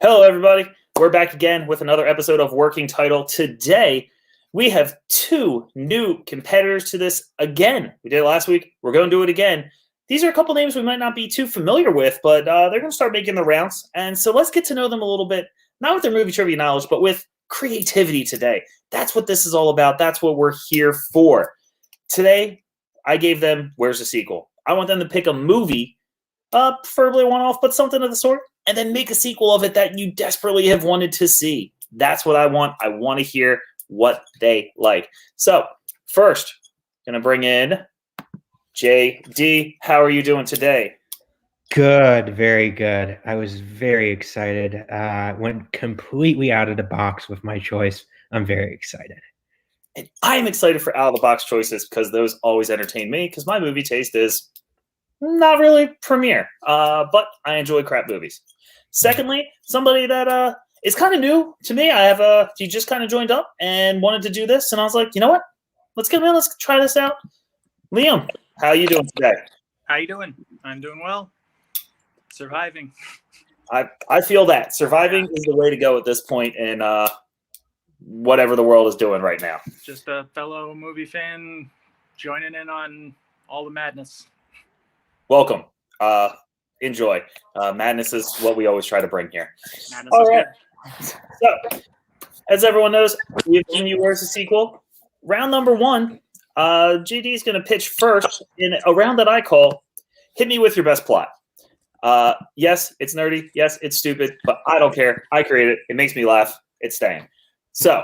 Hello, everybody. We're back again with another episode of Working Title. Today, we have two new competitors to this again. We did it last week. We're going to do it again. These are a couple names we might not be too familiar with, but they're going to start making the rounds. And so let's get to know them a little bit, not with their movie trivia knowledge, but with creativity today. That's what this is all about. That's what we're here for. Today, I gave them Where's the Sequel? I want them to pick a movie, preferably one-off, but something of the sort, and then make a sequel of it that you desperately have wanted to see. That's what I want. I want to hear what they like. So, first, going to bring in JD. How are you doing today? Good, very good. I was very excited. Went completely out of the box with my choice. I'm very excited. And I'm excited for out-of-the-box choices because those always entertain me because my movie taste is not really premiere, but I enjoy crap movies. Secondly, somebody that is kind of new to me. He just kind of joined up and wanted to do this, and I was like, you know what? Let's get him in. Let's try this out. Liam, how are you doing today? How you doing? I'm doing well. Surviving. I feel that surviving is the way to go at this point in whatever the world is doing right now. Just a fellow movie fan joining in on all the madness. Welcome. Enjoy. Madness is what we always try to bring here. Madness All is right. good. So, as everyone knows, we've given you Where's the Sequel? Round number one, JD is going to pitch first in a round that I call Hit Me With Your Best Plot. Yes, it's nerdy. Yes, it's stupid, but I don't care. I created it. It makes me laugh. It's staying. So,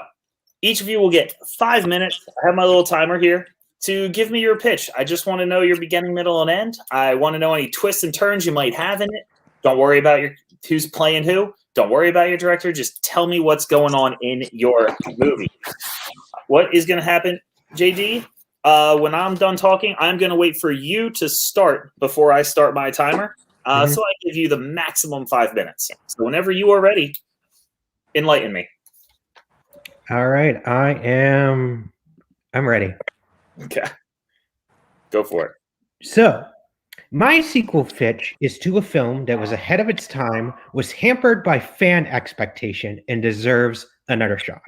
each of you will get 5 minutes. I have my little timer here to give me your pitch. I just want to know your beginning, middle, and end. I want to know any twists and turns you might have in it. Don't worry about who's playing who. Don't worry about your director. Just tell me what's going on in your movie. What is going to happen, JD? When I'm done talking, I'm going to wait for you to start before I start my timer. So I give you the maximum 5 minutes. So whenever you are ready, enlighten me. All right, I'm ready. Okay. Go for it. So, my sequel pitch is to a film that was ahead of its time, was hampered by fan expectation, and deserves another shot.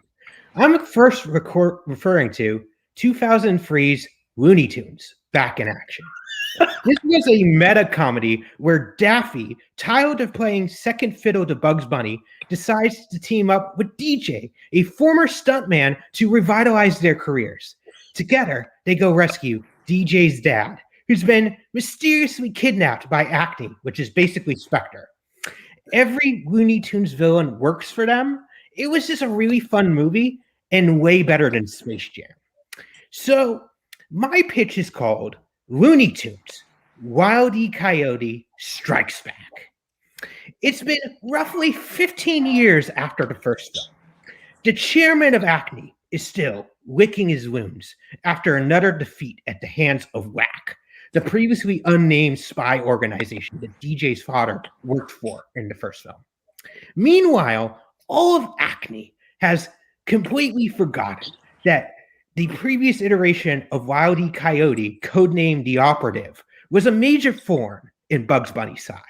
I'm first referring to 2003's Looney Tunes, Back in Action. This was a meta comedy where Daffy, tired of playing second fiddle to Bugs Bunny, decides to team up with DJ, a former stuntman, to revitalize their careers. Together, they go rescue DJ's dad, who's been mysteriously kidnapped by Acne, which is basically Spectre. Every Looney Tunes villain works for them. It was just a really fun movie and way better than Space Jam. So, my pitch is called Looney Tunes, Wile E. Coyote Strikes Back. It's been roughly 15 years after the first film. The chairman of Acne is still licking his wounds after another defeat at the hands of WAC, the previously unnamed spy organization that DJ's father worked for in the first film. Meanwhile, all of Acne has completely forgotten that the previous iteration of Wile E. Coyote, codenamed The Operative, was a major thorn in Bugs Bunny's side.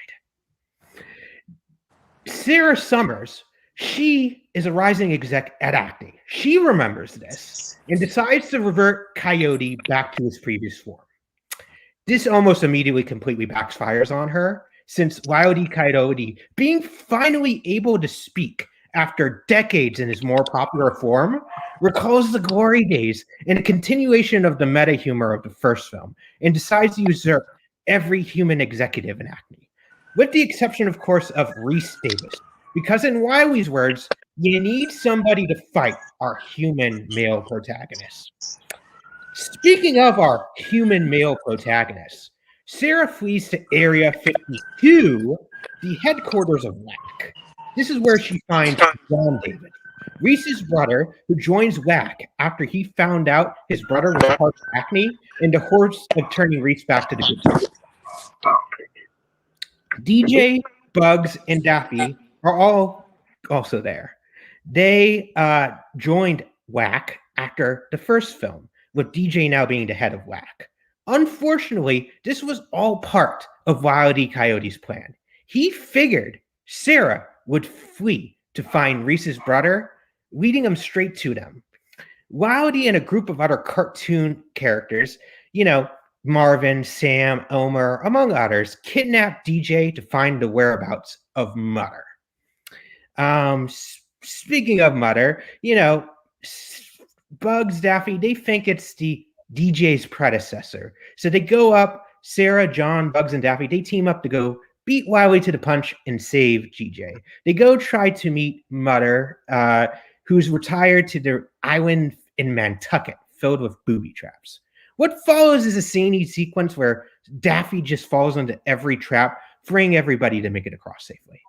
Sarah Summers, she is a rising exec at Acme. She remembers this and decides to revert Coyote back to his previous form. This almost immediately completely backfires on her, since Wile E. Coyote, being finally able to speak after decades in his more popular form, recalls the glory days and a continuation of the meta humor of the first film, and decides to usurp every human executive in Acme, with the exception, of course, of Rhys Davis. Because in Wiley's words, you need somebody to fight our human male protagonists. Speaking of our human male protagonists, Sarah flees to Area 52, the headquarters of WAC. This is where she finds John David, Reese's brother, who joins WAC after he found out his brother was part of Acne in the hopes of turning Reese back to the good side. DJ, Bugs, and Daffy are all also there. They joined WAC after the first film, with DJ now being the head of WAC. Unfortunately, this was all part of Wile E. Coyote's plan. He figured Sarah would flee to find Reese's brother, leading him straight to them. Wildy and a group of other cartoon characters, Marvin, Sam, Elmer, among others, kidnap DJ to find the whereabouts of Mother. Speaking of Mother, Bugs, Daffy, they think it's the DJ's predecessor. So they go up, Sarah, John, Bugs, and Daffy, they team up to go beat Wiley to the punch and save DJ. They go try to meet Mother, who's retired to their island in Nantucket, filled with booby traps. What follows is a zany sequence where Daffy just falls into every trap, freeing everybody to make it across safely.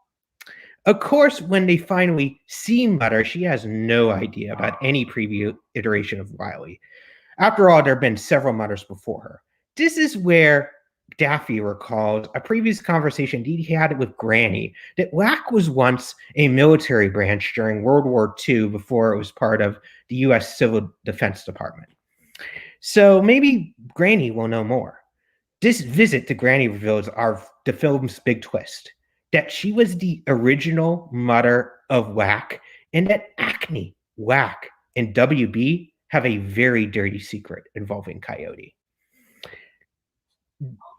Of course, when they finally see Mother, she has no idea about any previous iteration of Wiley. After all, there have been several Mothers before her. This is where Daffy recalls a previous conversation he had with Granny that WAC was once a military branch during World War II before it was part of the U.S. Civil Defense Department. So maybe Granny will know more. This visit to Granny reveals the film's big twist, that she was the original mother of WAC, and that Acme, WAC, and WB have a very dirty secret involving Coyote.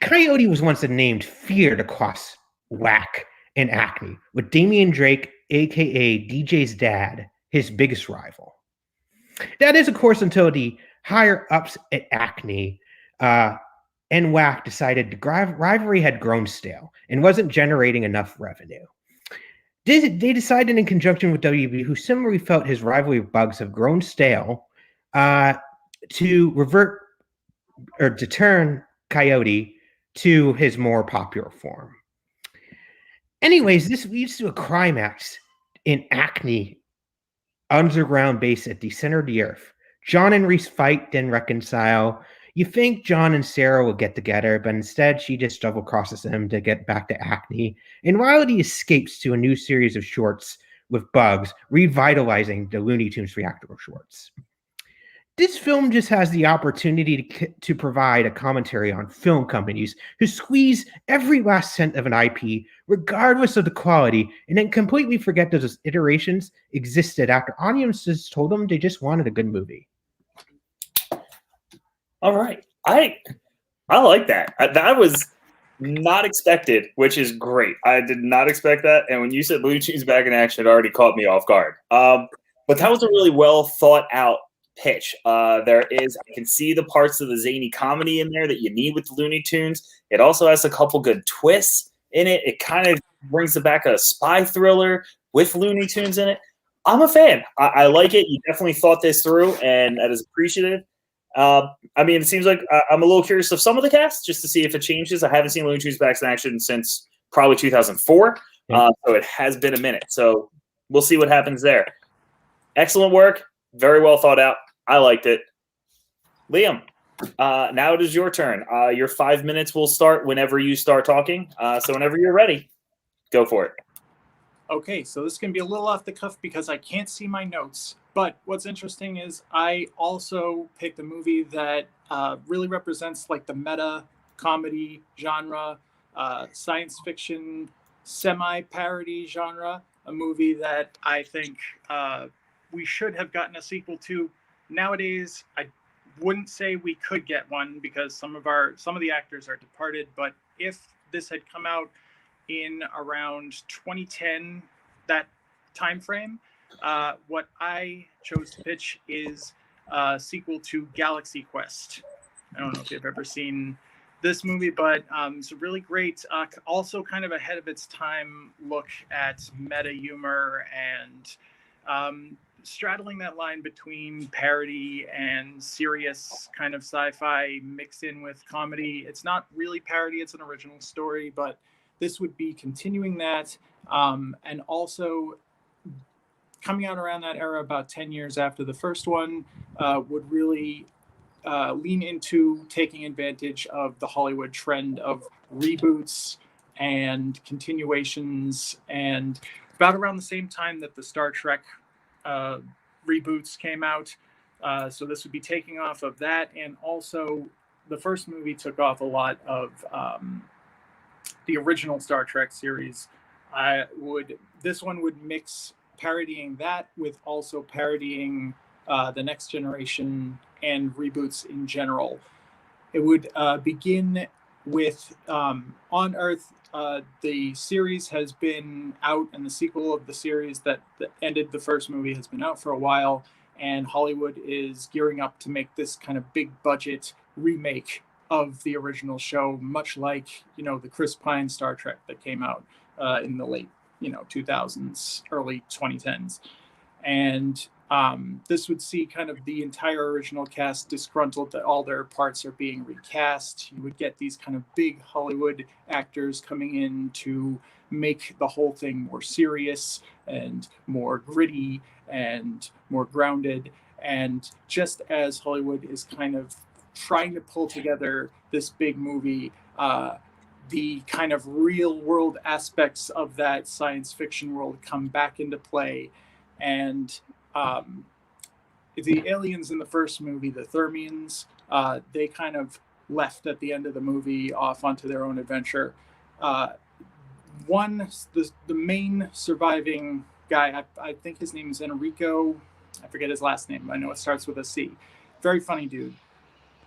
Coyote was once named feared across WAC and Acme, with Damian Drake, aka DJ's dad, his biggest rival. That is, of course, until the higher ups at Acme and WAC decided the rivalry had grown stale and wasn't generating enough revenue. They decided, in conjunction with WB, who similarly felt his rivalry with Bugs have grown stale, to revert or to turn Coyote to his more popular form. Anyways, this leads to a climax in Acme underground base at the center of the earth. John and Reese fight, then reconcile. You think John and Sarah will get together, but instead she just double crosses him to get back to Acme. And Wildy escapes to a new series of shorts with Bugs, revitalizing the Looney Tunes reactable shorts. This film just has the opportunity to provide a commentary on film companies who squeeze every last cent of an IP, regardless of the quality, and then completely forget those iterations existed after audiences told them they just wanted a good movie. All right. I like that. That was not expected, which is great. I did not expect that. And when you said Looney Tunes back in action, it already caught me off guard. But that was a really well thought out pitch. I can see the parts of the zany comedy in there that you need with the Looney Tunes. It also has a couple good twists in it. It kind of brings it back a spy thriller with Looney Tunes in it. I'm a fan. I like it. You definitely thought this through, and that is appreciative. It seems like I'm a little curious of some of the cast just to see if it changes. I haven't seen Looney Tunes back in action since probably 2004. So it has been a minute. So we'll see what happens there. Excellent work. Very well thought out. I liked it. Liam, now it is your turn. Your 5 minutes will start whenever you start talking. So whenever you're ready, go for it. Okay, so this is going to be a little off the cuff because I can't see my notes. But what's interesting is I also picked a movie that really represents like the meta comedy genre, science fiction, semi-parody genre, a movie that I think we should have gotten a sequel to. Nowadays, I wouldn't say we could get one because some of the actors are departed. But if this had come out in around 2010, that time frame, what I chose to pitch is a sequel to Galaxy Quest. I don't know if you've ever seen this movie, but it's a really great, also kind of ahead of its time look at meta humor and straddling that line between parody and serious kind of sci-fi mixed in with comedy. It's not really parody, it's an original story, but this would be continuing that, and also coming out around that era, about 10 years after the first one, would really lean into taking advantage of the Hollywood trend of reboots and continuations, and about around the same time that the Star Trek reboots came out. So this would be taking off of that, and also the first movie took off a lot of the original Star Trek series This one would mix parodying that with also parodying the Next Generation and reboots in general. It would begin with On Earth. The series has been out, and the sequel of the series that ended the first movie has been out for a while, and Hollywood is gearing up to make this kind of big budget remake of the original show, much like, the Chris Pine Star Trek that came out in the late 2000s, early 2010s. And this would see kind of the entire original cast disgruntled that all their parts are being recast. You would get these kind of big Hollywood actors coming in to make the whole thing more serious and more gritty and more grounded. And just as Hollywood is kind of trying to pull together this big movie, the kind of real world aspects of that science fiction world come back into play. And the aliens in the first movie, the Thermians, they kind of left at the end of the movie off onto their own adventure. The main surviving guy, I think his name is Enrico. I forget his last name. I know it starts with a C. Very funny dude.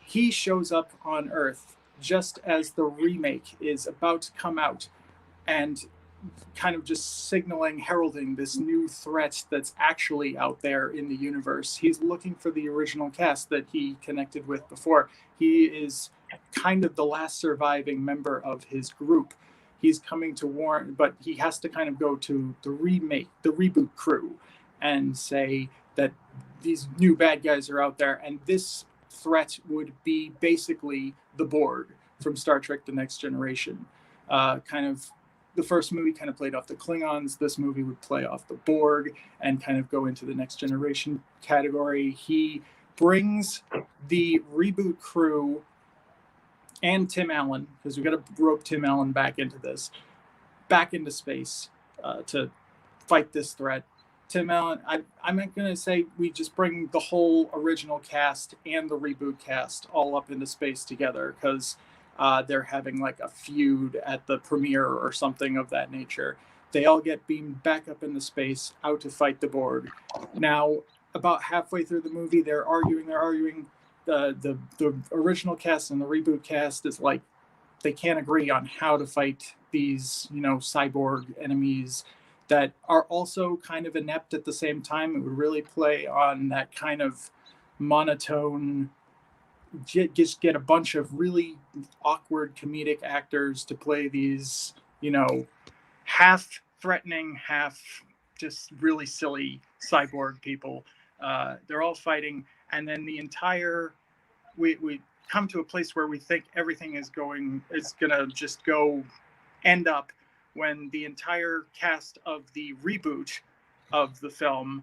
He shows up on Earth just as the remake is about to come out, and kind of just signaling, heralding this new threat that's actually out there in the universe. He's looking for the original cast that he connected with before. He is kind of the last surviving member of his group. He's coming to warn, but he has to kind of go to the reboot crew and say that these new bad guys are out there, and this threat would be basically the Borg from Star Trek The Next Generation. The first movie kind of played off the Klingons. This movie would play off the Borg and kind of go into the Next Generation category. He brings the reboot crew and Tim Allen, because we've got to rope Tim Allen back into space to fight this threat. Tim Allen, I'm not going to say we just bring the whole original cast and the reboot cast all up into space together, because they're having like a feud at the premiere or something of that nature. They all get beamed back up into space, out to fight the Borg. Now, about halfway through the movie, they're arguing. The original cast and the reboot cast is like, they can't agree on how to fight these, cyborg enemies that are also kind of inept at the same time. It would really play on that kind of monotone, just get a bunch of really awkward comedic actors to play these, half threatening, half just really silly cyborg people. They're all fighting. And then the entire, we come to a place where we think everything is going to just go end up, when the entire cast of the reboot of the film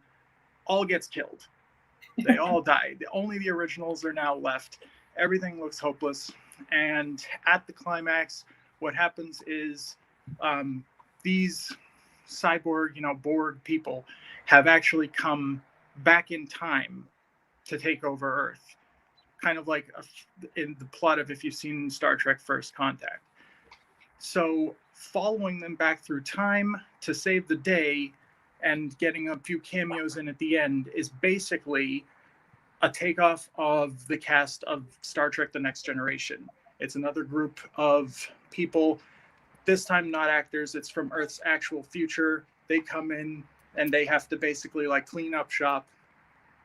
all gets killed. They all die. Only the originals are now left. Everything looks hopeless. And at the climax, what happens is these cyborg, Borg people have actually come back in time to take over Earth. Kind of like in the plot of, if you've seen Star Trek First Contact. So following them back through time to save the day and getting a few cameos in at the end is basically a takeoff of the cast of Star Trek The Next Generation. It's another group of people, this time not actors, it's from Earth's actual future. They come in and they have to basically like clean up shop.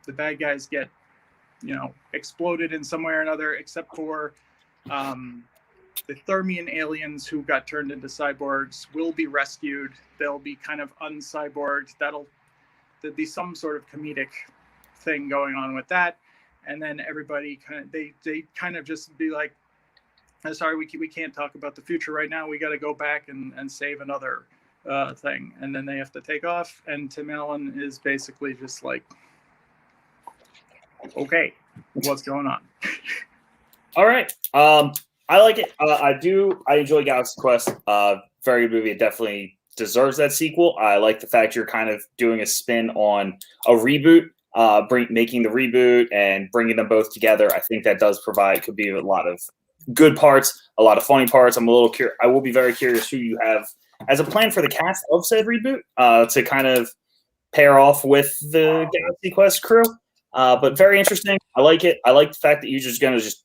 The bad guys get, exploded in some way or another, except for the Thermian aliens who got turned into cyborgs will be rescued. They'll be kind of uncyborged. There'll be some sort of comedic thing going on with that. And then everybody they kind of just be like, sorry, we can't talk about the future right now. We got to go back and save another thing. And then they have to take off. And Tim Allen is basically just like, okay, what's going on? All right. I like it. I enjoy Galaxy Quest. Very good movie. It definitely deserves that sequel. I like the fact you're kind of doing a spin on a reboot, making the reboot and bringing them both together. I think that could be a lot of good parts, a lot of funny parts. I will be very curious who you have as a plan for the cast of said reboot to kind of pair off with the Galaxy Quest crew. But very interesting. I like it. I like the fact that you're just going to just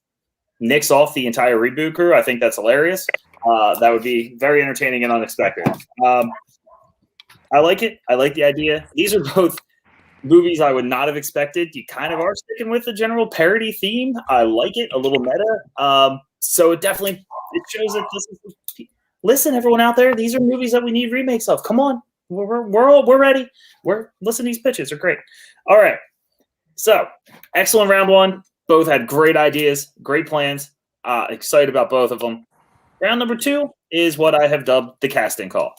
nix off the entire reboot crew. I think that's hilarious. That would be very entertaining and unexpected. I like it. I like the idea. These are both movies I would not have expected. You kind of are sticking with the general parody theme. I like it. A little meta. So it definitely shows that this is. Listen, everyone out there, these are movies that we need remakes of. Come on, we're ready. Listen, these pitches are great. All right, so excellent round one. Both had great ideas, great plans. Excited about both of them. Round number two is what I have dubbed the casting call.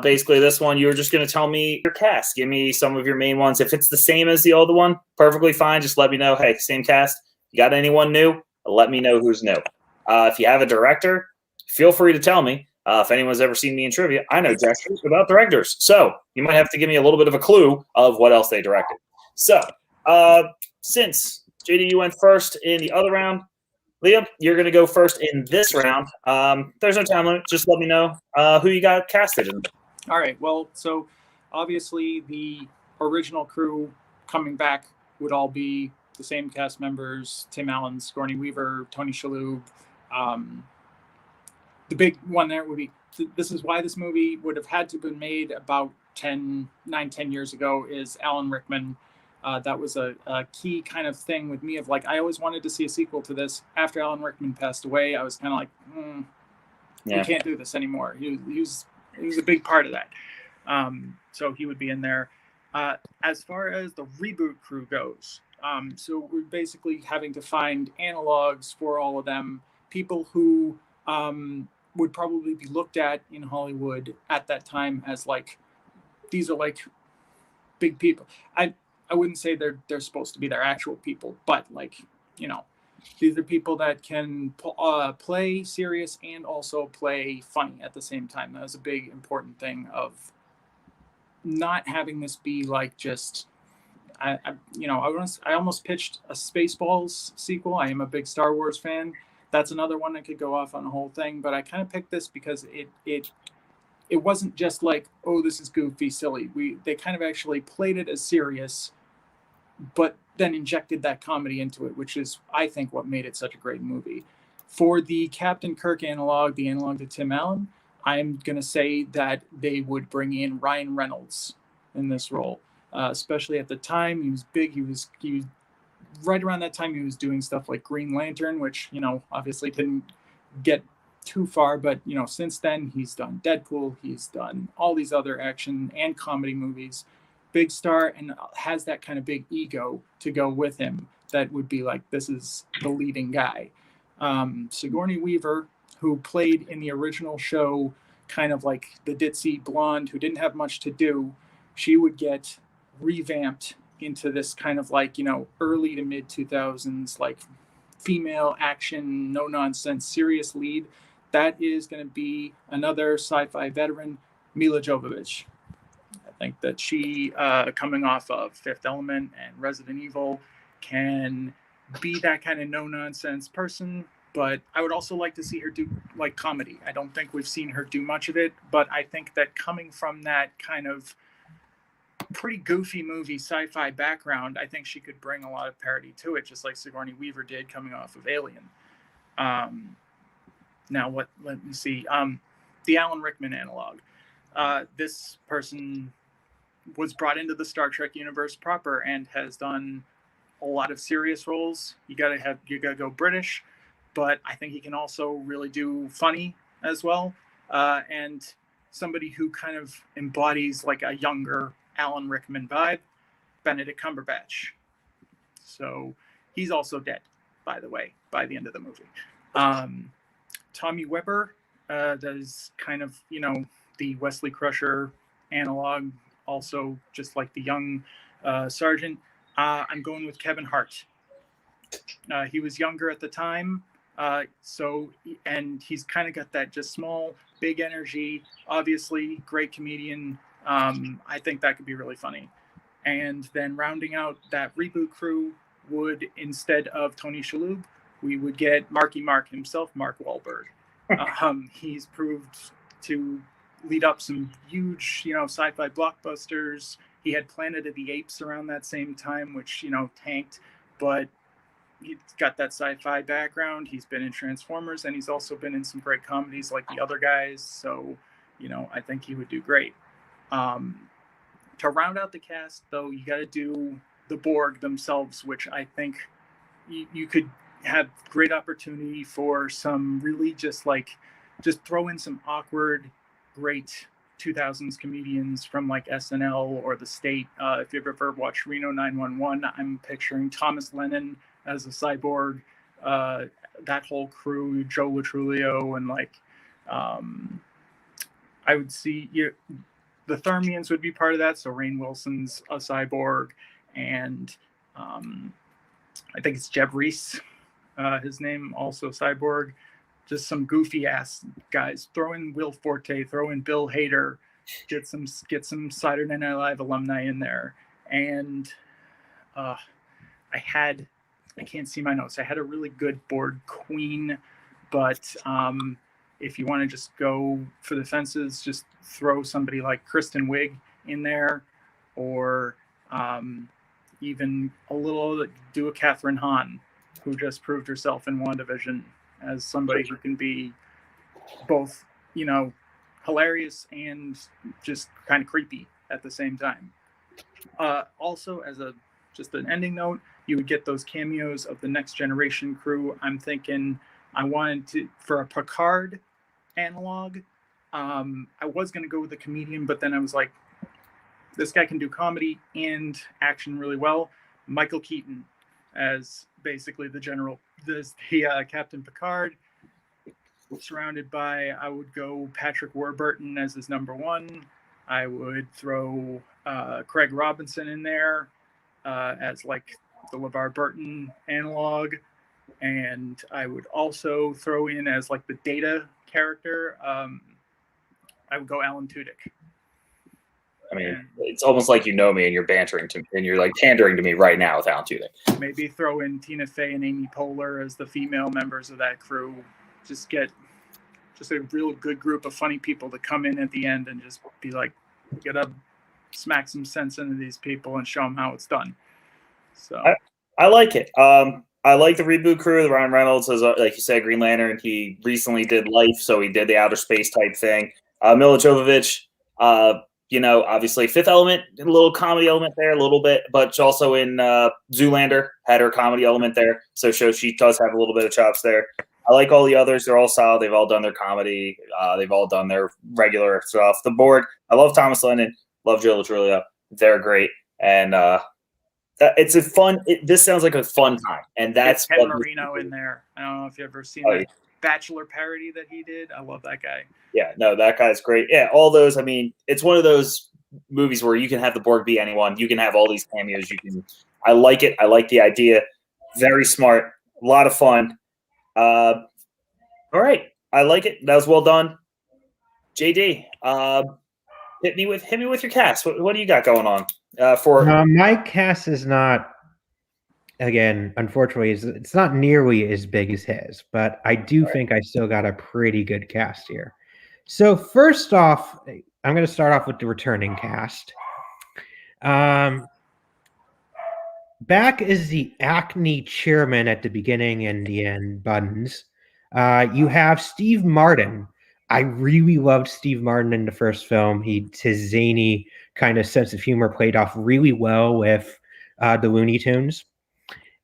Basically, this one, you're just going to tell me your cast. Give me some of your main ones. If it's the same as the other one, perfectly fine. Just let me know, hey, same cast. You got anyone new? Let me know who's new. If you have a director, feel free to tell me. If anyone's ever seen me in trivia, I know gestures about directors. So you might have to give me a little bit of a clue of what else they directed. So since JD, you went first in the other round, Liam, you're going to go first in this round. There's no time limit. Just let me know who you got casted in. All right. Well, so obviously the original crew coming back would all be the same cast members: Tim Allen, Sigourney Weaver, Tony Shalhoub. The big one there would be, this is why this movie would have had to have been made about 10 years ago, is Alan Rickman. That was a key kind of thing with me of like, I always wanted to see a sequel to this. After Alan Rickman passed away, I was kind of like, we can't do this anymore. He was a big part of that. So he would be in there. As far as the reboot crew goes, so we're basically having to find analogs for all of them, people who would probably be looked at in Hollywood at that time as like, these are like big people. I wouldn't say they're supposed to be their actual people, but like, you know, these are people that can play serious and also play funny at the same time. That was a big important thing of not having this be like just, I almost pitched a Spaceballs sequel. I am a big Star Wars fan. That's another one that could go off on a whole thing, but I kind of picked this because it wasn't just like, oh, this is goofy, silly. They kind of actually played it as serious, but then injected that comedy into it, which is, I think, what made it such a great movie. For the Captain Kirk analog, the analog to Tim Allen, I'm going to say that they would bring in Ryan Reynolds in this role, especially at the time. He was big. He was right around that time. He was doing stuff like Green Lantern, which, you know, obviously didn't get too far, but, you know, since then he's done Deadpool. He's done all these other action and comedy movies. Big star, and has that kind of big ego to go with him that would be like, this is the leading guy. Sigourney Weaver, who played in the original show kind of like the ditzy blonde who didn't have much to do, she would get revamped into this kind of like, you know, early to mid 2000s like female action, no nonsense, serious lead. That is going to be another sci-fi veteran, Mila Jovovich. I think that she, coming off of Fifth Element and Resident Evil, can be that kind of no-nonsense person, but I would also like to see her do like comedy. I don't think we've seen her do much of it, but I think that coming from that kind of pretty goofy movie sci-fi background, I think she could bring a lot of parody to it, just like Sigourney Weaver did coming off of Alien. Let me see. The Alan Rickman analog. This person was brought into the Star Trek universe proper and has done a lot of serious roles. You gotta go British, but I think he can also really do funny as well. And somebody who kind of embodies like a younger Alan Rickman vibe, Benedict Cumberbatch. So he's also dead, by the way, by the end of the movie. Tommy Webber does kind of, you know, the Wesley Crusher analog, also just like the young sergeant. I'm going with Kevin Hart. He was younger at the time, and he's kind of got that just small, big energy. Obviously, great comedian. I think that could be really funny. And then rounding out that reboot crew would, instead of Tony Shalhoub, we would get Marky Mark himself, Mark Wahlberg. He's proved to lead up some huge, sci-fi blockbusters. He had Planet of the Apes around that same time, which, tanked, but he's got that sci-fi background. He's been in Transformers, and he's also been in some great comedies like The Other Guys. So, I think he would do great. To round out the cast, though, you got to do the Borg themselves, which I think you could have great opportunity for some really just throw in some awkward, great 2000s comedians from like SNL or The State. If you've ever watched Reno 911, I'm picturing Thomas Lennon as a cyborg, that whole crew, Joe Latrulio, and I would see the Thermians would be part of that. So Rainn Wilson's a cyborg, and I think it's Jeb Reese, his name, also cyborg. Just some goofy ass guys. Throw in Will Forte, throw in Bill Hader, get some Saturday Night Live alumni in there. And I can't see my notes. I had a really good Borg queen, but if you want to just go for the fences, just throw somebody like Kristen Wiig in there, or even do a Catherine Hahn, who just proved herself in WandaVision as somebody who can be both, hilarious and just kind of creepy at the same time. Also, as just an ending note, you would get those cameos of the Next Generation crew. I'm thinking I wanted for a Picard analog. I was going to go with a comedian, but then I was like, this guy can do comedy and action really well. Michael Keaton as basically the Captain Picard, surrounded by, I would go Patrick Warburton as his number one. I would throw Craig Robinson in there as like the LeVar Burton analog. And I would also throw in as like the Data character, I would go Alan Tudyk. I mean, it's almost like me and you're bantering to me, and you're like pandering to me right now with Alan Tudyk. Maybe throw in Tina Fey and Amy Poehler as the female members of that crew. Just get a real good group of funny people to come in at the end and just be like, gotta smack some sense into these people and show them how it's done. So I like it. I like the reboot crew. The Ryan Reynolds, as like you said, Green Lantern. He recently did Life, so he did the outer space type thing. Mila Jovovich, obviously Fifth Element, a little comedy element there, a little bit, but also in Zoolander had her comedy element there. So she does have a little bit of chops there. I like all the others. They're all solid. They've all done their comedy. They've all done their regular stuff. The Borg, I love Thomas Lennon, love Joe Latrulio. They're great. And it's a fun, this sounds like a fun time. And that's Ken Marino in there. I don't know if you've ever seen that Bachelor parody that he did. I love that guy. Yeah, no, that guy's great. Yeah, all those. I mean, it's one of those movies where you can have the Borg be anyone. You can have all these cameos. I like it. I like the idea. Very smart. A lot of fun. All right, I like it. That was well done. JD, hit me with your cast. What do you got going on? My cast is not. Again, unfortunately, it's not nearly as big as his, but I do think I still got a pretty good cast here. So first off, I'm going to start off with the returning cast. Back as the Acme chairman at the beginning and the end, Buttons, you have Steve Martin. I really loved Steve Martin in the first film. His zany kind of sense of humor played off really well with the Looney Tunes.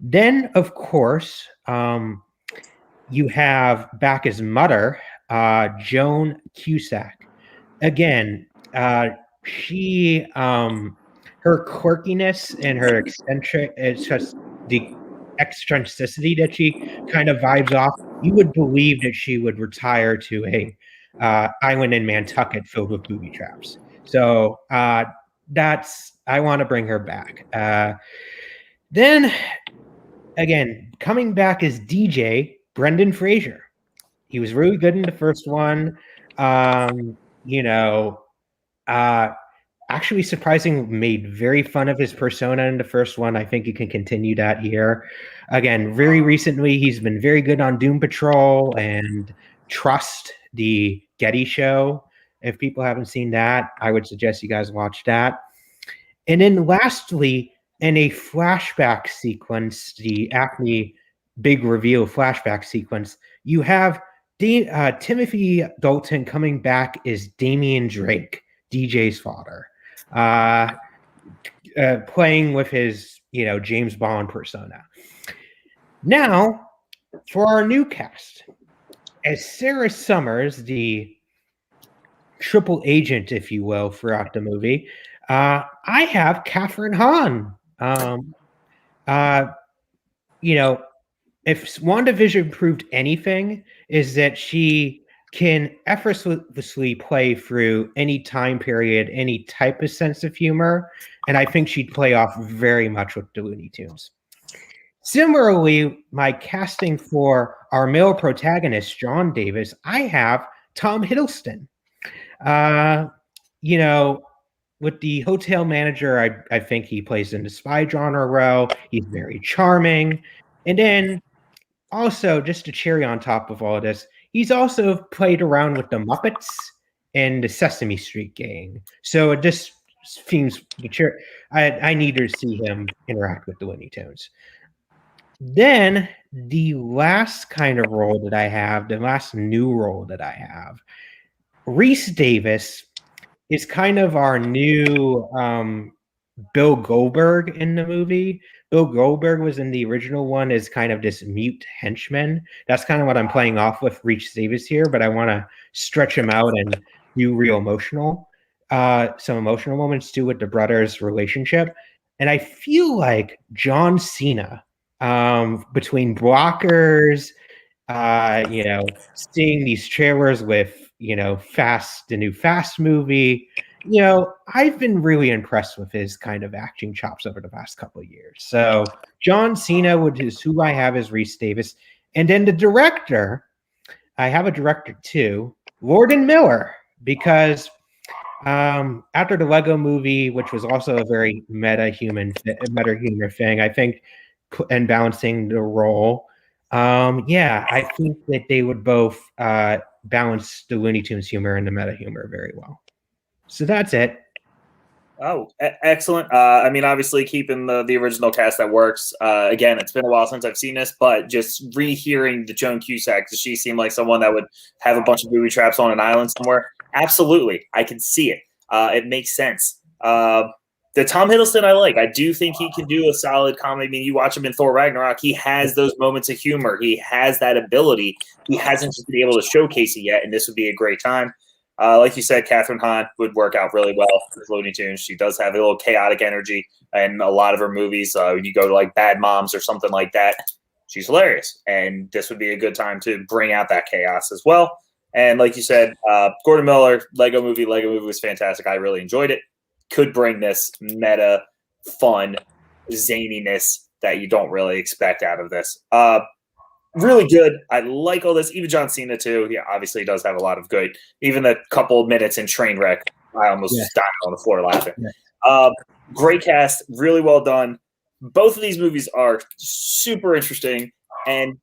Then, of course, you have back as Mother, Joan Cusack. Again, she, her quirkiness and her the eccentricity that she kind of vibes off. You would believe that she would retire to a island in Nantucket filled with booby traps. So I want to bring her back. Then. Again, coming back as DJ, Brendan Fraser. He was really good in the first one. Actually surprisingly made very fun of his persona in the first one. I think he can continue that here. Again, very recently, he's been very good on Doom Patrol and Trust, the Getty show. If people haven't seen that, I would suggest you guys watch that. And then lastly, in a flashback sequence, the Acme big reveal flashback sequence, you have Timothy Dalton coming back as Damian Drake, DJ's father, playing with his, James Bond persona. Now, for our new cast, as Sarah Summers, the triple agent, if you will, throughout the movie, I have Catherine Hahn. If WandaVision proved anything, is that she can effortlessly play through any time period, any type of sense of humor, and I think she'd play off very much with the Looney Tunes. Similarly, my casting for our male protagonist, John Davis, I have Tom Hiddleston. With the hotel manager, I think he plays in the spy genre role. He's very charming. And then also, just a cherry on top of all of this, he's also played around with the Muppets and the Sesame Street gang. So it just seems I need to see him interact with the Looney Tunes. Then the last kind of role that I have, the last new role that I have, Rhys Davis is kind of our new Bill Goldberg in the movie. Bill Goldberg was in the original one as kind of this mute henchman. That's kind of what I'm playing off with Rhys Davis here, but I want to stretch him out and do real some emotional moments too with the brothers' relationship. And I feel like John Cena, between blockers, seeing these trailers with, the new Fast movie, I've been really impressed with his kind of acting chops over the past couple of years. So John Cena is who I have as Rhys Davis. And then the director, I have a director too, Lord and Miller, because after the Lego movie, which was also a very meta humor thing, I think, and balancing the role, I think that they would both balance the Looney Tunes humor and the meta humor very well. So that's it. Oh, excellent. Obviously keeping the original cast that works. Again, it's been a while since I've seen this, but just rehearing the Joan Cusack, does she seem like someone that would have a bunch of booby traps on an island somewhere? Absolutely. I can see it. It makes sense. The Tom Hiddleston I like. I do think he can do a solid comedy. You watch him in Thor Ragnarok, he has those moments of humor. He has that ability. He hasn't just been able to showcase it yet, and this would be a great time. Like you said, Catherine Hahn would work out really well with Looney Tunes. She does have a little chaotic energy in a lot of her movies. When you go to like Bad Moms or something like that, she's hilarious. And this would be a good time to bring out that chaos as well. And like you said, Gordon Miller, Lego movie was fantastic. I really enjoyed it. Could bring this meta, fun, zaniness that you don't really expect out of this. Really good. I like all this. Even John Cena too. Yeah, obviously he does have a lot of good. Even the couple of minutes in Trainwreck, I almost died on the floor laughing. Yeah. Great cast, really well done. Both of these movies are super interesting and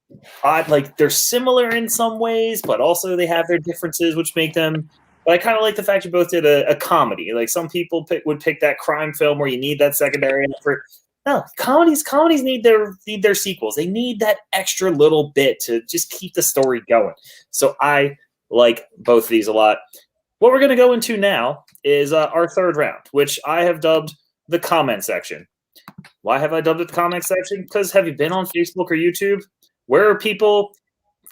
odd. Like they're similar in some ways, but also they have their differences, which make them. But I kind of like the fact you both did a comedy. Like some people would pick that crime film where you need that secondary effort. No, comedies need their sequels. They need that extra little bit to just keep the story going. So I like both of these a lot. What we're going to go into now is our third round, which I have dubbed the comment section. Why have I dubbed it the comment section? Because have you been on Facebook or YouTube? Where are people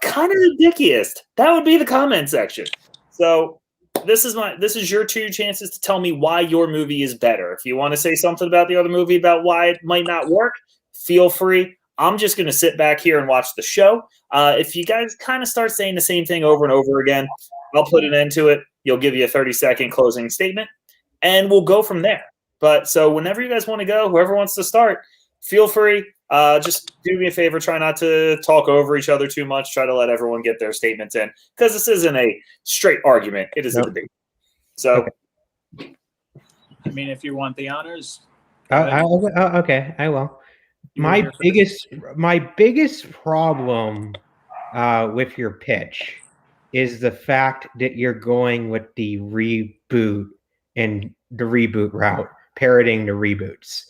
kind of the dickiest? That would be the comment section. So this is your two chances to tell me why your movie is better. If you want to say something about the other movie, about why it might not work, feel free. I'm just going to sit back here and watch the show. If you guys kind of start saying the same thing over and over again, I'll put an end to it. You'll give you a 30-second closing statement, and we'll go from there. But so whenever you guys want to go, whoever wants to start, feel free. Just do me a favor. Try not to talk over each other too much. Try to let everyone get their statements in because this isn't a straight argument. It is a debate. So, if you want the honors. Okay, I will. My biggest problem with your pitch is the fact that you're going with the reboot and the reboot route, parroting the reboots,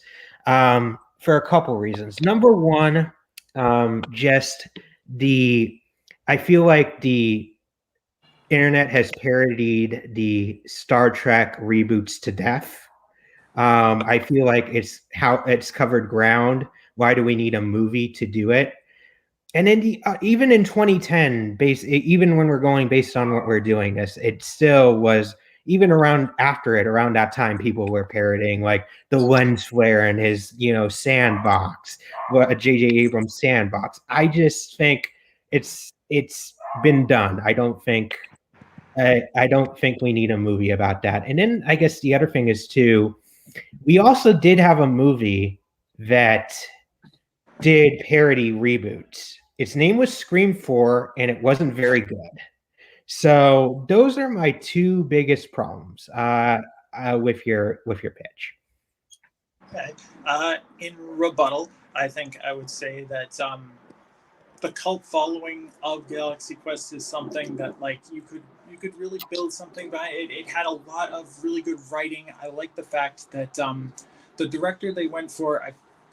for a couple reasons. Number one, just I feel like the internet has parodied the Star Trek reboots to death. I feel like it's covered ground. Why do we need a movie to do it? And then even in 2010, even when we're going based on what we're doing, this it still was even around that time, people were parodying like the lens flare and his sandbox, J.J. Abrams sandbox. I just think it's been done. I don't think we need a movie about that. And then I guess the other thing is too, we also did have a movie that did parody reboots. Its name was Scream 4, and it wasn't very good. So those are my two biggest problems with your pitch. Okay. In rebuttal, I think I would say that the cult following of Galaxy Quest is something that like you could really build something by it. It had a lot of really good writing. I like the fact that the director they went for,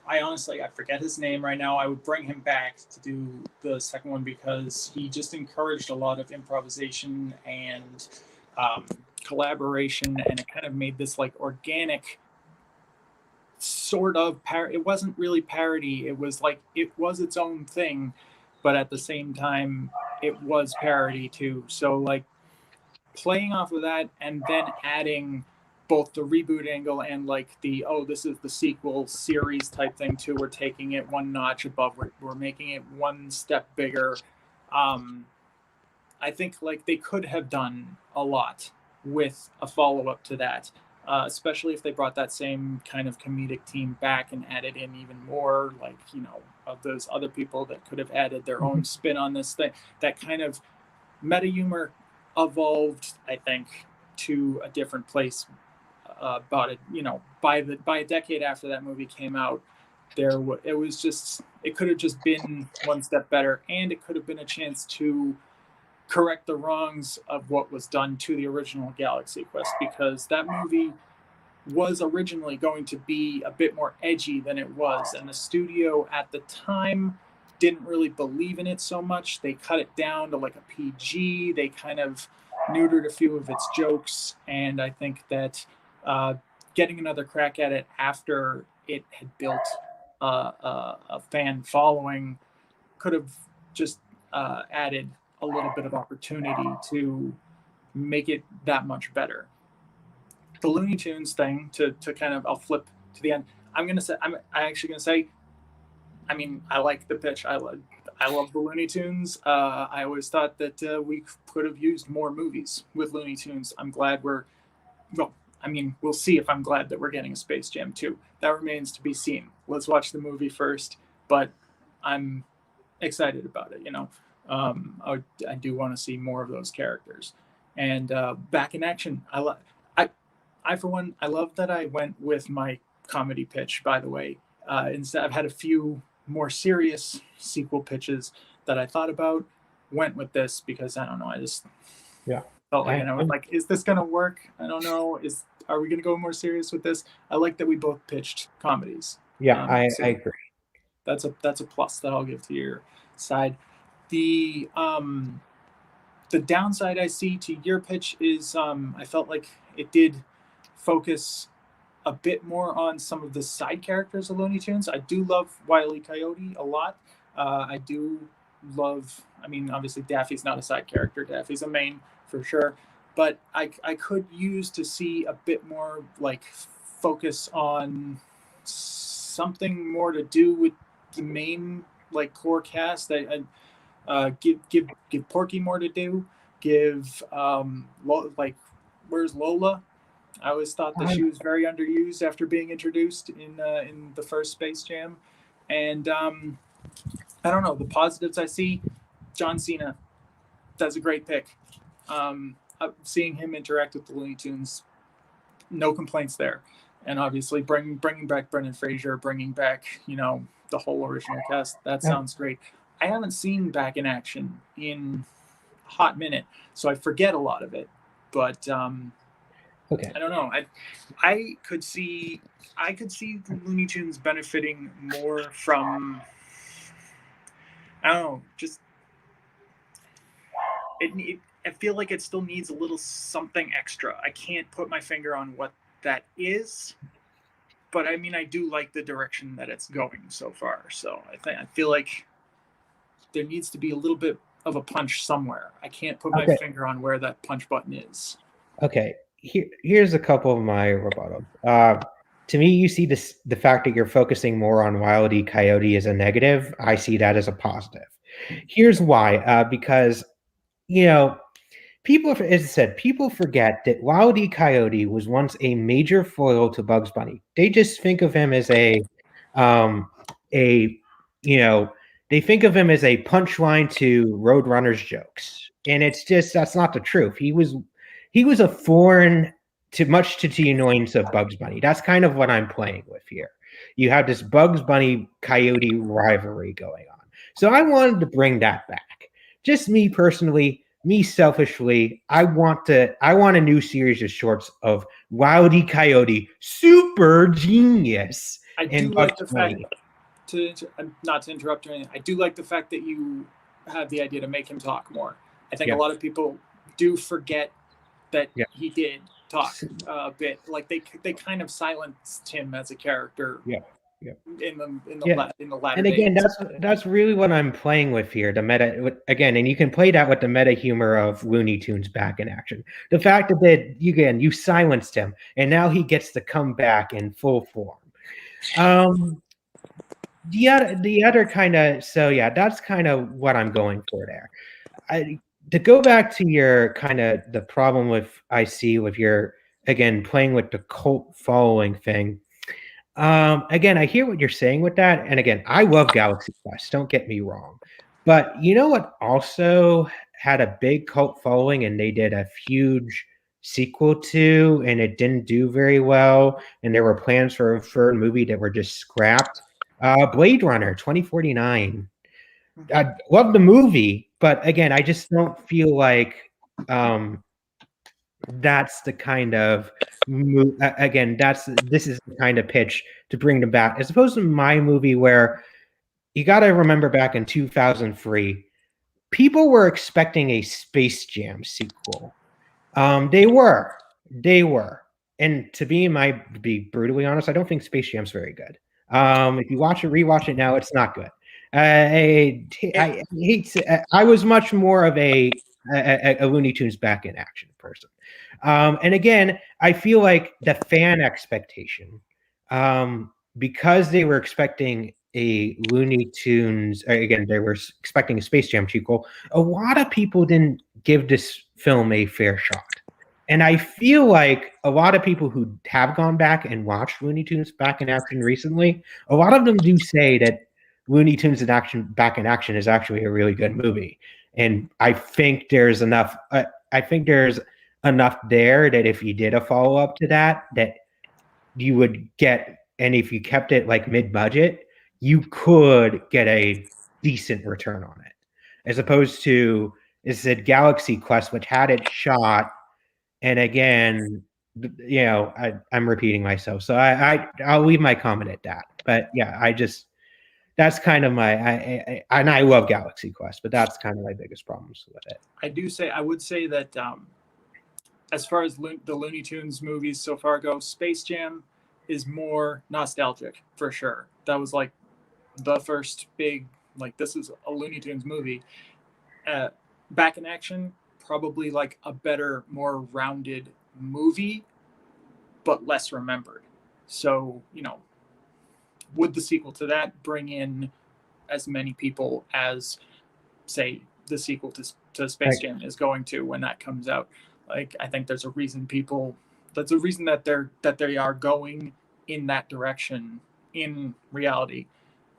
I honestly I forget his name right now. I would bring him back to do the second one because he just encouraged a lot of improvisation and collaboration, and it kind of made this like organic sort of it wasn't really parody. It was like it was its own thing, but at the same time it was parody too. So like playing off of that and then adding both the reboot angle and like the this is the sequel series type thing too. We're taking it one notch above. We're making it one step bigger. I think like they could have done a lot with a follow up to that. Especially if they brought that same kind of comedic team back and added in even more, like, of those other people that could have added their own spin on this thing. That kind of meta humor evolved, I think, to a different place about it. By a decade after that movie came out, it could have just been one step better, and it could have been a chance to correct the wrongs of what was done to the original Galaxy Quest, because that movie was originally going to be a bit more edgy than it was, and the studio at the time didn't really believe in it so much. They cut it down to like a PG. They kind of neutered a few of its jokes, and I think that getting another crack at it after it had built a fan following could have just added a little bit of opportunity to make it that much better. The Looney Tunes thing to kind of, I'll flip to the end. I'm actually gonna say, I mean, I like the pitch. I love the Looney Tunes. I always thought that we could have used more movies with Looney Tunes. I'm glad we'll see if I'm glad that we're getting a Space Jam 2. That remains to be seen. Let's watch the movie first, but I'm excited about it. I do want to see more of those characters. And back in action, I for one, I love that I went with my comedy pitch, by the way. Instead, I've had a few more serious sequel pitches that I thought about, went with this because I don't know, I just felt like, I was like, is this going to work? I don't know. Are we going to go more serious with this? I like that we both pitched comedies. Yeah, I agree. That's a plus that I'll give to your side. The downside I see to your pitch is I felt like it did focus a bit more on some of the side characters of Looney Tunes. I do love Wile E. Coyote a lot. I do love, obviously Daffy's not a side character. Daffy's a main for sure. But I could use to see a bit more like focus on something more to do with the main like core cast. Give Porky more to do. Give where's Lola? I always thought that she was very underused after being introduced in the first Space Jam, and I don't know, the positives I see. John Cena, that's a great pick. Seeing him interact with the Looney Tunes, no complaints there, and obviously bringing back Brendan Fraser, bringing back the whole original cast. That sounds great. I haven't seen Back in Action in hot minute, so I forget a lot of it. But Okay. I don't know. I could see the Looney Tunes benefiting more from, I don't know, just I feel like it still needs a little something extra. I can't put my finger on what that is, but I mean, I do like the direction that it's going so far. So I feel like there needs to be a little bit of a punch somewhere. I can't put my finger on where that punch button is. Okay. Here's a couple of my rebuttals. To me, you see the fact that you're focusing more on Wile E. Coyote as a negative. I see that as a positive. Here's why. Because, you know, people, as I said, people forget that Wile E. Coyote was once a major foil to Bugs Bunny. They just think of him as they think of him as a punchline to Roadrunner's jokes, and it's just that's not the truth. He was a foreign to much to the annoyance of Bugs Bunny. That's kind of what I'm playing with here. You have this Bugs Bunny Coyote rivalry going on, so I wanted to bring that back. Just me personally. Me selfishly, I want a new series of shorts of Wile E. Coyote, super genius. I do like the fact, not to interrupt or anything, I do like the fact that you have the idea to make him talk more. I think a lot of people do forget that he did talk a bit. Like they kind of silenced him as a character. In the latter and again, days. that's really what I'm playing with here. The meta again, and you can play that with the meta humor of Looney Tunes back in action. The fact that you silenced him, and now he gets to come back in full form. The other kind of that's kind of what I'm going for there. To go back to your kind of the problem I see with your again playing with the cult following thing. Again, I hear what you're saying with that. And again, I love Galaxy Quest, don't get me wrong. But you know what also had a big cult following and they did a huge sequel to, and it didn't do very well. And there were plans for a movie that were just scrapped. Blade Runner 2049. I love the movie, but again, I just don't feel like that's the kind of this is the kind of pitch to bring them back, as opposed to my movie where you got to remember back in 2003, people were expecting a Space Jam sequel. They were, and to be brutally honest, I don't think Space Jam's very good. If you rewatch it now, it's not good. I was much more of a Looney Tunes back in action person. And again, I feel like the fan expectation, because they were expecting a Looney Tunes, again, they were expecting a Space Jam sequel, a lot of people didn't give this film a fair shot. And I feel like a lot of people who have gone back and watched Looney Tunes back in action recently, a lot of them do say that Looney Tunes back in action is actually a really good movie. And I think there's enough. I think there's enough there that if you did a follow up to that you would get, and if you kept it like mid-budget, you could get a decent return on it, as opposed to Galaxy Quest, which had it shot. And again, I'm repeating myself, so I'll leave my comment at that. But yeah, that's kind of and I love Galaxy Quest, but that's kind of my biggest problems with it. I would say that as far as the Looney Tunes movies so far go, Space Jam is more nostalgic for sure. That was like the first big, like, this is a Looney Tunes movie. Back in Action, probably like a better, more rounded movie, but less remembered. So, would the sequel to that bring in as many people as, say, the sequel to Space Jam is going to when that comes out? Like, I think there's a reason that they are going in that direction in reality,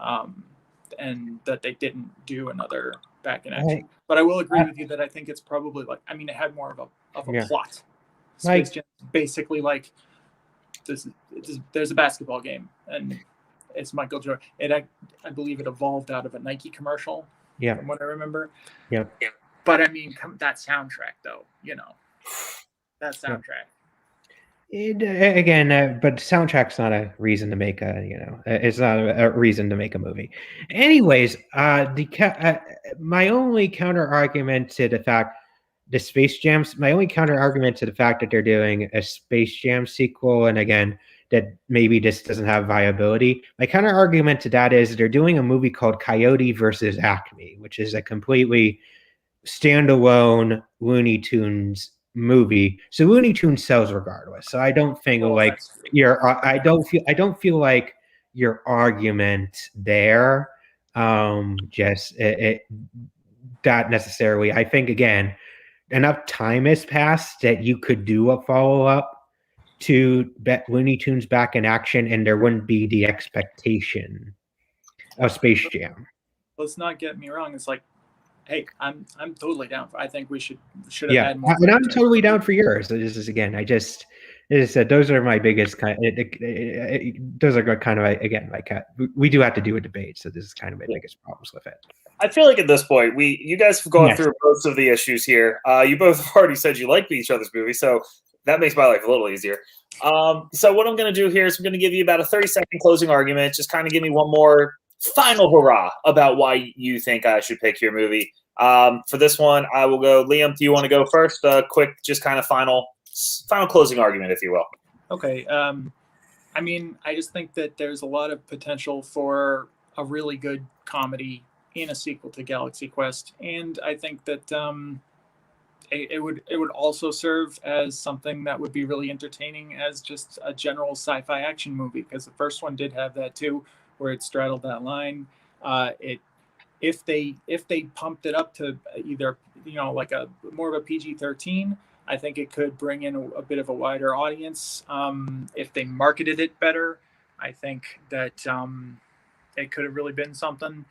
and that they didn't do another Back in Action. But I will agree with you that I think it's probably it had more of a plot. Space Jam basically like there's a basketball game and it's Michael Jordan. I believe it evolved out of a Nike commercial. Yeah, from what I remember. Yeah. But I mean, that soundtrack, though, that soundtrack. But soundtrack's not a reason to make it's not a reason to make a movie. Anyways, my only counter argument to the fact that they're doing a Space Jam sequel, and again, that maybe this doesn't have viability. My counter argument to that is they're doing a movie called Coyote versus Acme, which is a completely standalone Looney Tunes movie. So Looney Tunes sells regardless. So I don't think I don't feel like your argument there that necessarily. I think again, enough time has passed that you could do a follow-up to Looney Tunes Back in Action, and there wouldn't be the expectation of Space Jam. Let's not get me wrong. It's like, hey, I'm totally down for. I think we should have had more. And I'm totally down for yours. This is again. Those are my biggest kind. Those are kind of again like we do have to do a debate. So this is kind of my biggest problems with it. I feel like at this point, you guys have gone through most of the issues here. You both have already said you like each other's movies, so that makes my life a little easier. So what I'm going to do here is I'm going to give you about a 30-second closing argument. Just kind of give me one more final hurrah about why you think I should pick your movie. For this one, I will go. Liam, do you want to go first? Quick, just kind of final closing argument, if you will. Okay. I mean, I just think that there's a lot of potential for a really good comedy in a sequel to Galaxy Quest, and I think that it would also serve as something that would be really entertaining as just a general sci-fi action movie, because the first one did have that too, where it straddled that line. If they pumped it up to either like a more of a PG-13, I think it could bring in a bit of a wider audience. If they marketed it better, I think that it could have really been something.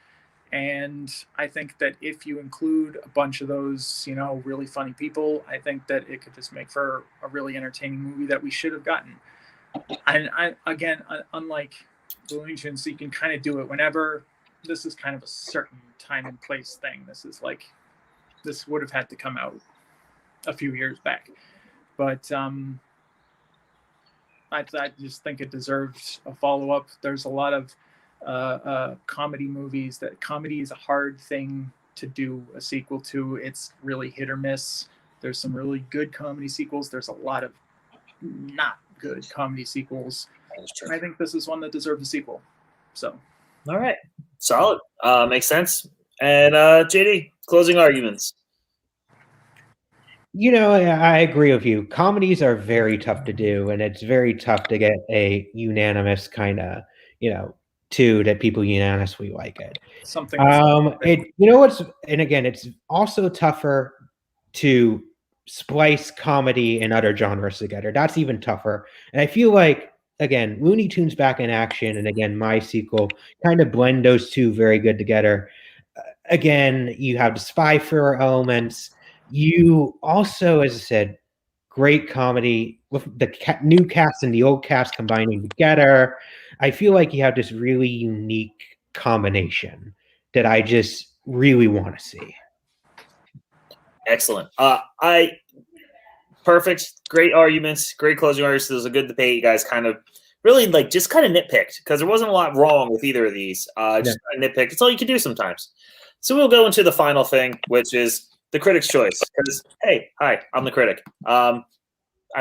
And I think that if you include a bunch of those, really funny people, I think that it could just make for a really entertaining movie that we should have gotten. And unlike Looney Tunes, so you can kind of do it whenever. This is kind of a certain time and place thing. This would have had to come out a few years back. But I just think it deserves a follow-up. There's a lot of comedy movies that comedy is a hard thing to do a sequel to. It's really hit or miss. There's some really good comedy sequels. There's a lot of not good comedy sequels. I think this is one that deserves a sequel. So, all right, solid. Makes sense. And JD, closing arguments. I agree with you. Comedies are very tough to do, and it's very tough to get a unanimous kind of, that people unanimously like it. Something. It's also tougher to splice comedy and other genres together. That's even tougher. And I feel like, again, Looney Tunes Back in Action and again, my sequel kind of blend those two very good together. Again, you have the spy thriller elements. You also, as I said, great comedy with the new cast and the old cast combining together. I feel like you have this really unique combination that I just really want to see. Excellent. Perfect. Great arguments. Great closing arguments. It was a good debate. You guys kind of really just kind of nitpicked because there wasn't a lot wrong with either of these. Just kind of nitpicked. It's all you can do sometimes. So we'll go into the final thing, which is the critic's choice. Because, hey, hi, I'm the critic. I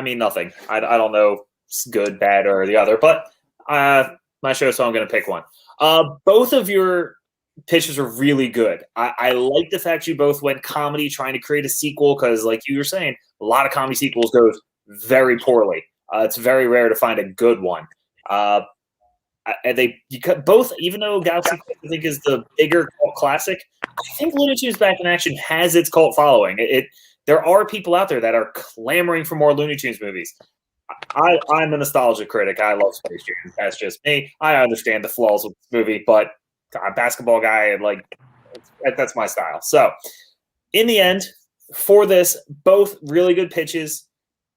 mean nothing. I don't know it's good, bad, or the other, but my show, so I'm going to pick one. Both of your pitches are really good. I like the fact you both went comedy, trying to create a sequel, because like you were saying, a lot of comedy sequels goes very poorly. It's very rare to find a good one. And you cut both, even though Galaxy Quest, I think, is the bigger cult classic, I think Looney Tunes Back in Action has its cult following. There are people out there that are clamoring for more Looney Tunes movies. I'm a nostalgia critic. I love Space Jam. That's just me. I understand the flaws with this movie, but I'm a basketball guy, and that's my style. So, in the end, for this, both really good pitches,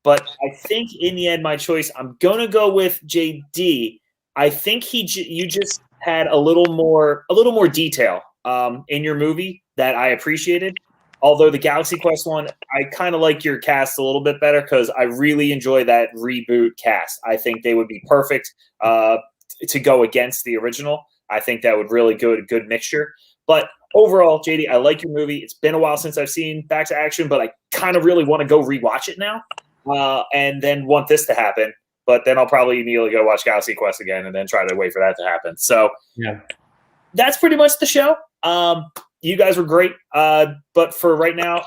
but I think in the end, my choice, I'm gonna go with JD. I think you just had a little more detail in your movie that I appreciated. although the Galaxy Quest one, I kind of like your cast a little bit better because I really enjoy that reboot cast. I think they would be perfect to go against the original. I think that would really go a good mixture. But overall, JD, I like your movie. It's been a while since I've seen Back to Action, but I kind of really want to go rewatch it now, and then want this to happen. But then I'll probably immediately go watch Galaxy Quest again and then try to wait for that to happen. So Yeah. that's pretty much the show. You guys were great. But for right now,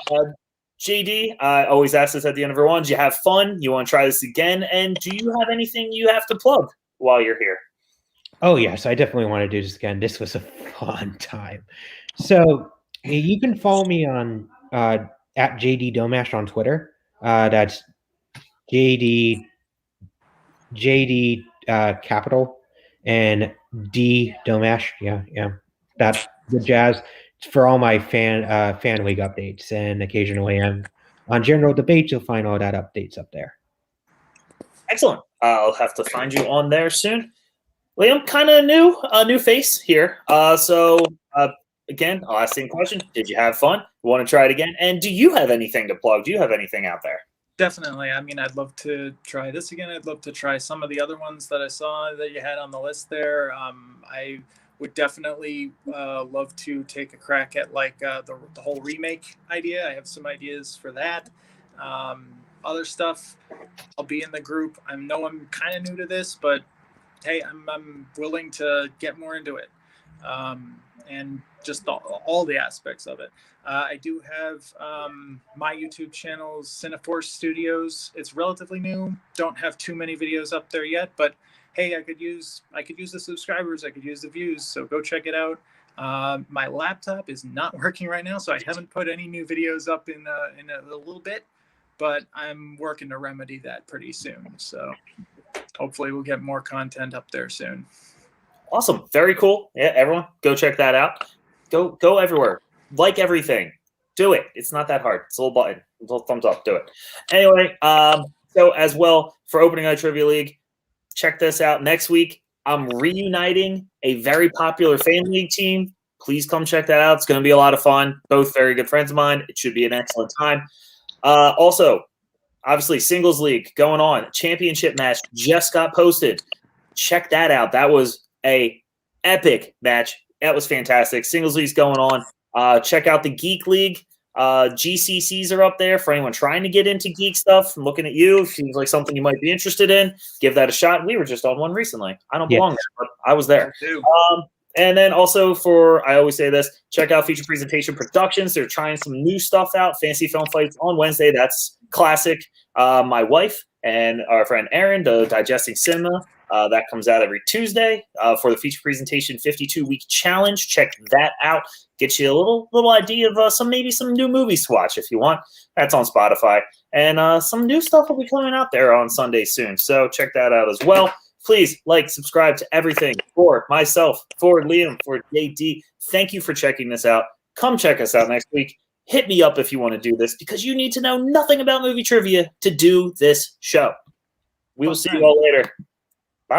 JD, I always ask this at the end of everyone. Did you have fun? You want to try this again? And do you have anything you have to plug while you're here? Oh, yes, I definitely want to do this again. This was a fun time. So you can follow me on at JD Domash on Twitter. That's JD capital and D Domash. Yeah. That's the jazz for all my fan league updates, and occasionally I'm on general debates. You'll find all that updates up there. Excellent. I'll have to find you on there soon. Liam, kind of a new face here. So again, I'll ask the same question. Did you have fun? Want to try it again? And do you have anything to plug? Do you have anything out there? Definitely. I mean, I'd love to try this again. I'd love to try some of the other ones that I saw that you had on the list there. I would definitely love to take a crack at like the whole remake idea. I have some ideas for that. Other stuff, I'll be in the group. I know I'm kind of new to this, but hey, I'm willing to get more into it, and just all the aspects of it. I do have my YouTube channel, Cineforce Studios. It's relatively new. Don't have too many videos up there yet, but hey, I could use the subscribers. I could use the views. So go check it out. My laptop is not working right now, so I haven't put any new videos up in a little bit, but I'm working to remedy that pretty soon. So hopefully we'll get more content up there soon. Awesome. Very cool. Yeah, everyone, go check that out. Go everywhere. Like everything. Do it. It's not that hard. It's a little button. A little thumbs up. Do it. Anyway, so as well, for Opening Night Trivia League, check this out. Next week, I'm reuniting a very popular fan league team. Please come check that out. It's going to be a lot of fun. Both very good friends of mine. It should be an excellent time. Also, obviously, Singles League going on. Championship match just got posted. Check that out. That was a epic match. That was fantastic. Singles League's going on. Check out the Geek League. GCCs are up there for anyone trying to get into geek stuff. I'm looking at you. Seems like something you might be interested in. Give that a shot. We were just on one recently. I don't belong there, but I was there. And then also I always say this, check out Feature Presentation Productions. They're trying some new stuff out. Fantasy Film Fights on Wednesday. That's classic. My wife and our friend Aaron, the Digesting Cinema. That comes out every Tuesday for the Feature Presentation 52-week challenge. Check that out. Get you a little idea of some new movies to watch if you want. That's on Spotify. And some new stuff will be coming out there on Sunday soon. So check that out as well. Please subscribe to everything for myself, for Liam, for JD. Thank you for checking this out. Come check us out next week. Hit me up if you want to do this because you need to know nothing about movie trivia to do this show. We will see you all later.